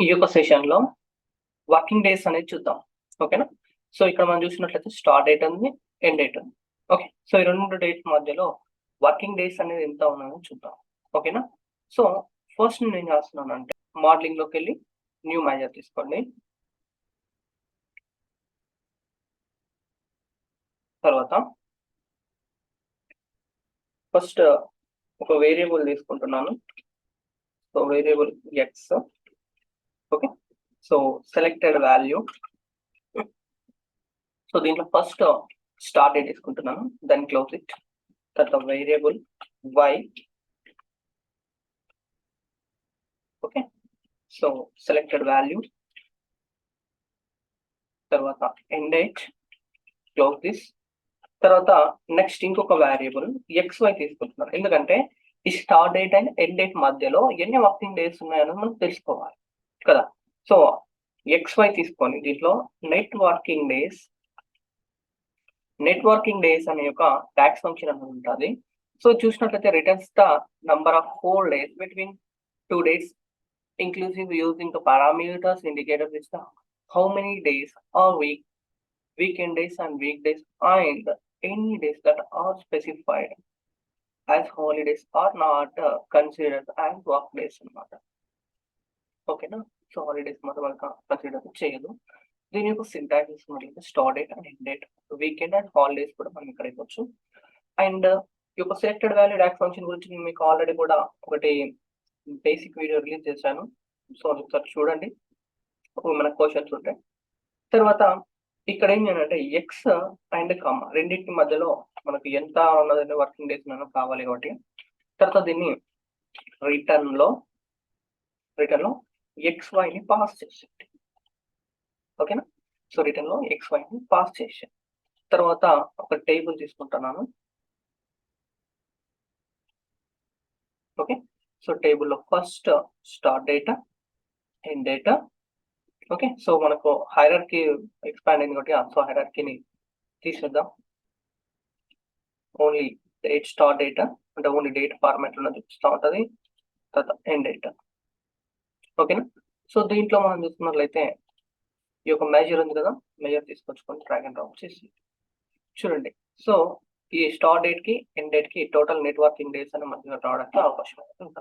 ఈ యొక్క సెషన్‌లో వర్కింగ్ డేస్ అనేది చూద్దాం. ఓకేనా? సో, ఇక్కడ మనం చూసినట్లయితే స్టార్ట్ డేట్ ఉంది, ఎండ్ డేట్ ఉంది. ఓకే. సో, ఈ 2 డేట్స్ మధ్యలో వర్కింగ్ డేస్ అనేది ఎంత ఉన్నాయో చూద్దాం. ఓకేనా? సో, ఫస్ట్ నేనేం చేస్తున్నానంటే మోడలింగ్‌లోకెళ్ళి న్యూ మేజర్ తీసుకోండి. తర్వాత ఫస్ట్ ఒక వేరియబుల్ తీసుకుంటున్నాను. So, variable X. Okay. So, selected value. So, దీంట్లో ఫస్ట్ స్టార్ట్ డేట్ తీసుకుంటున్నాను. Then close it. తర్వాత variable y. Okay. So, selected value. తర్వాత ఎండ్ డేట్. Close this. తర్వాత నెక్స్ట్ ఇంకొక వేరియబుల్ xy తీసుకుంటున్నాను. ఎందుకంటే ఈ start date and end date మధ్యలో ఎన్ని వర్కింగ్ డేస్ ఉన్నాయని మనం తెలుసుకోవాలి కదా. సో xy తీసుకొని దీంట్లో నెట్వర్కింగ్ డేస్ అనే యొక్క టాక్స్ ఫంక్షన్ అనేది ఉంటుంది. సో చూసినట్లయితే returns the number of 4 days between 2 days inclusive using the parameters indicated with the how many days or weekend days and weekdays and any days that are specified as holidays are not considered as work days అన్నమాట. ఓకేనా? So holidays మాత్రం మనకు consider చేయదు. దీని యొక్క syntax తీసుకున్నట్లయితే start date and end date, weekend and holidays కూడా మనం ఇక్కడ ఇవ్వచ్చు. అండ్ ఈ యొక్క సెలెక్టెడ్ వాల్యూ డాక్ ఫంక్షన్ గురించి నేను మీకు ఆల్రెడీ కూడా ఒకటి బేసిక్ వీడియో రిలీజ్ చేశాను. సో ఒకసారి చూడండి, మన క్వశ్చన్స్ ఉంటాయి. తర్వాత ఇక్కడ ఏం చేయాలంటే ఎక్స్ అండ్ కమ్మ రెండింటి మధ్యలో మనకు ఎంత ఉన్నదంటే వర్కింగ్ డేస్ మనకు కావాలి కాబట్టి తర్వాత దీన్ని రిటర్న్ లో XY ని పాస్ చేసేయండి. ఓకేనా? సో రిటర్న్ లో XY ని పాస్ చేసేయండి. తర్వాత ఒక టేబుల్ తీసుకుంటున్నాను. ఓకే. సో టేబుల్లో first start data, end data. Okay. So మనకు హైరార్కీ ఎక్స్పాండ్ అయింది కాబట్టి సో హైరార్కీని తీసేద్దాం. ఓన్లీ డేట్ స్టార్ట్ డేటా అంటే ఓన్లీ డేట్ ఫార్మాట్ లో చూపిస్తూ ఉంటుంది. తర్వాత ఎండ్ డేటా. ఓకేనా? సో దీంట్లో మనం చూసుకున్నట్లయితే ఈ యొక్క మెజర్ ఉంది కదా, మెజర్ తీసుకొచ్చుకొని డ్రాగ్ అండ్ డ్రాప్ చేసి చూడండి. సో ఈ స్టార్ట్ డేట్ కి ఎండ్ డేట్ కి టోటల్ నెట్వర్కింగ్ డేస్ అని మనకి రావడానికి అవకాశం ఉంటుంది.